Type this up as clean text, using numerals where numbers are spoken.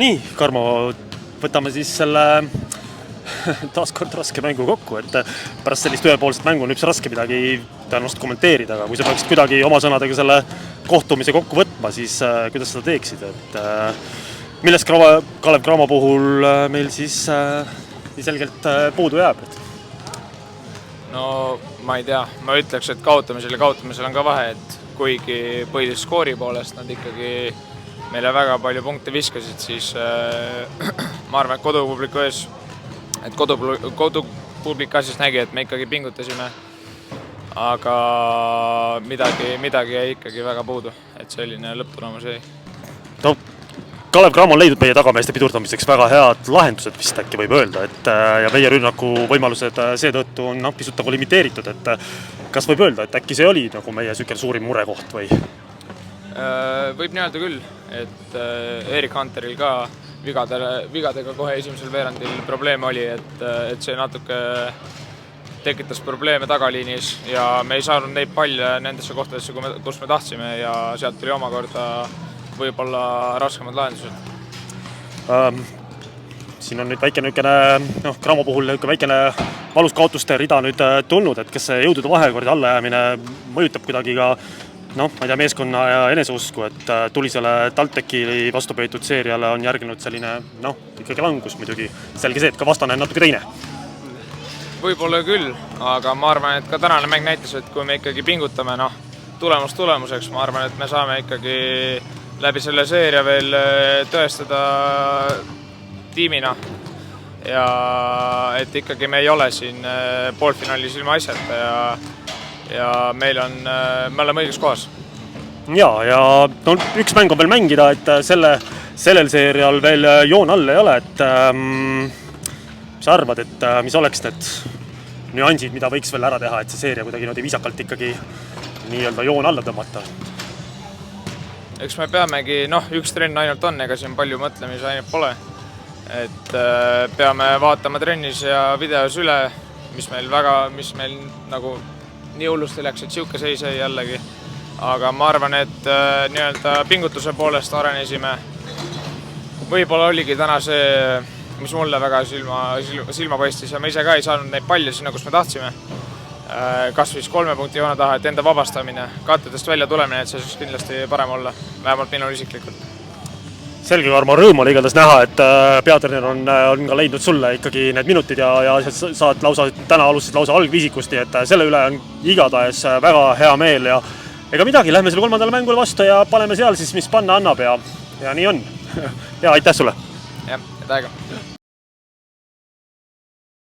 Nii, Karmo, võtame siis selle taaskord raske mängu kokku, et pärast sellist ühepoolset mängu on üldse raske midagi tõenäoliselt kommenteerida, aga kui sa peaksid kuidagi oma sõnadega selle kohtumise kokku võtma, siis kuidas seda teeksid? Et millest Kalev Cramo puhul meil siis nii selgelt puudu jääb? No ma ei tea, ma ütleks, et kaotamisel ja kaotamisel on ka vahe, et kuigi põhiliselt skoori poolest nad ikkagi meile väga palju punkte viskasid, siis ma arvan, et kodupubliku ees, et kodupublik asjast nägi, et me ikkagi pingutasime, aga midagi jäi ikkagi väga puudu, et selline lõpptulemus jäi. No, Kalev Cramo on leidnud meie tagameeste pidurdamiseks väga head lahendused, vist äkki võib öelda, et ja meie rünnaku võimalused seetõttu on pisut nagu limiteeritud, et kas võib öelda, et äkki see oli nagu meie suurim murekoht või? Võib nii öelda küll, et Erik Hunteril ka vigadega kohe esimesel veerandil probleem oli, et see natuke tekitas probleeme tagaliinis ja me ei saanud neid palle nendesse kohtadesse, kus me tahtsime ja sealt tuli omakorda võib-olla raskemad lahendused. Siin on nüüd väikene Cramo puhul väikene valus kaotuste rida nüüd tulnud, et kas see jõudude vahekord ja allajäämine mõjutab kuidagi ka ma ei tea, meeskonna ja eneseusku, et tulisele TalTechi vastu peetud seeriale on järginud selline ikkagi langus muidugi. Selge see, et ka vastane on natuke teine. Võib-olla küll, aga ma arvan, et ka tänane mäng näitas, et kui me ikkagi pingutame tulemuseks, ma arvan, et me saame ikkagi läbi selle seeria veel tõestada tiimina ja et ikkagi me ei ole siin poolfinaalis ilma asjata ja me oleme õiges kohas. Ja üks mäng on veel mängida, et sellel seerial veel joon all ei ole, et mis sa arvad, et mis oleks need nüansid, mida võiks veel ära teha, et see seeria kuidagi viisakalt ikkagi nii-öelda joon alla tõmmata? Eks me peamegi, üks trenn ainult on, ega siin palju mõtlemise ainult pole. Et peame vaatama trennis ja videos üle, mis meil nagu nii hullusti läks, et siuke seis jäi jällegi. Aga ma arvan, et pingutuse poolest arenesime. Võib-olla oligi täna see, mis mulle väga silma paistis ja me ise ka ei saanud neid palle sinna, kus me tahtsime. Kas siis 3 punkti joone taha, et enda vabastamine, kattedest välja tulemine, et see saaks kindlasti parem olla, vähemalt minul isiklikult. Selge, Karmo, rõõm oli igatahes näha, et peatreener on ka leidnud sulle ikkagi need minutid ja saad täna alustasid lausa algviisikust, et selle üle on igatahes väga hea meel ja ega midagi, lähme selle 3. mängule vastu ja paneme seal siis, mis panna annab ja nii on. Ja aitäh sulle! Jah, aitäh!